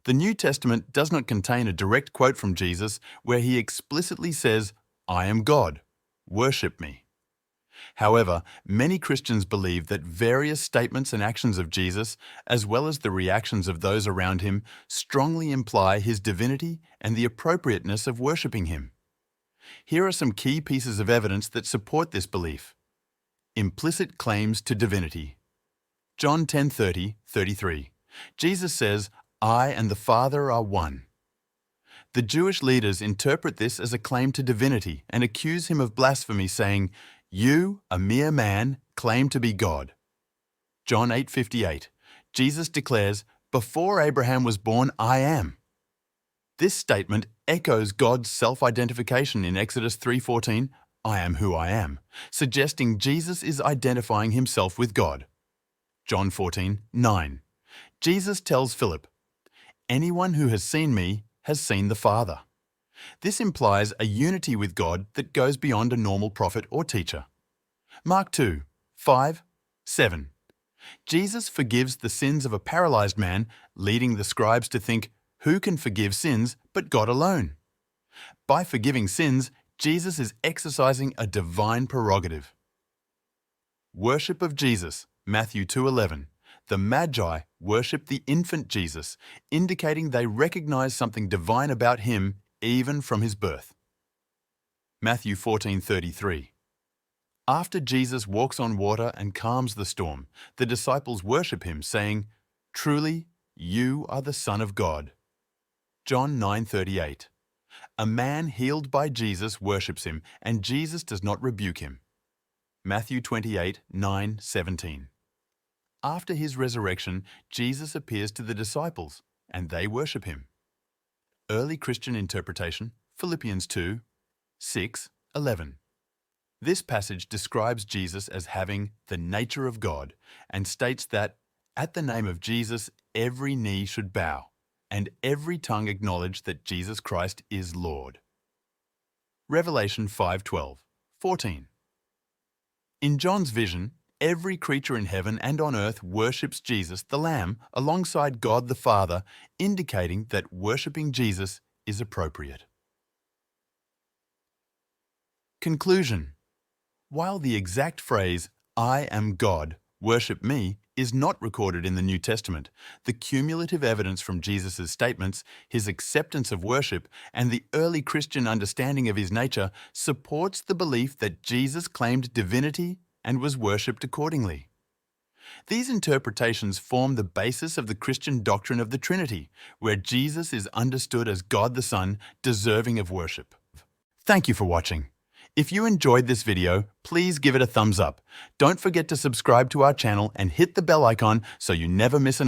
The New Testament does not contain a direct quote from Jesus where he explicitly says, "I am God, worship me." However, many Christians believe that various statements and actions of Jesus, as well as the reactions of those around him, strongly imply his divinity and the appropriateness of worshipping him. Here are some key pieces of evidence that support this belief. Implicit claims to divinity. John 10:33. Jesus says, "I and the Father are one." The Jewish leaders interpret this as a claim to divinity and accuse him of blasphemy, saying, "You, a mere man, claim to be God." John 8:58. Jesus declares, "Before Abraham was born, I am." This statement echoes God's self-identification in Exodus 3:14, "I am who I am," suggesting Jesus is identifying himself with God. John 14:9. Jesus tells Philip, "Anyone who has seen me has seen the Father." This implies a unity with God that goes beyond a normal prophet or teacher. Mark 2:5-7. Jesus forgives the sins of a paralyzed man, leading the scribes to think, who can forgive sins but God alone? By forgiving sins, Jesus is exercising a divine prerogative. Worship of Jesus, Matthew 2:11. The Magi worship the infant Jesus, indicating they recognize something divine about him even from his birth. Matthew 14:33. After Jesus walks on water and calms the storm, the disciples worship him, saying, "Truly, you are the Son of God." John 9:38. A man healed by Jesus worships him, and Jesus does not rebuke him. Matthew 28:9-17. After his resurrection, Jesus appears to the disciples, and they worship him. Early Christian interpretation, Philippians 2:6-11. This passage describes Jesus as having the nature of God and states that, at the name of Jesus, every knee should bow, and every tongue acknowledge that Jesus Christ is Lord. Revelation 5:12-14. In John's vision, every creature in heaven and on earth worships Jesus, the Lamb, alongside God the Father, indicating that worshipping Jesus is appropriate. Conclusion. While the exact phrase, "I am God, worship me," is not recorded in the New Testament, the cumulative evidence from Jesus' statements, his acceptance of worship, and the early Christian understanding of his nature supports the belief that Jesus claimed divinity and was worshipped accordingly. These interpretations form the basis of the Christian doctrine of the Trinity, where Jesus is understood as God the Son, deserving of worship. Thank you for watching. If you enjoyed this video, please give it a thumbs up. Don't forget to subscribe to our channel and hit the bell icon so you never miss an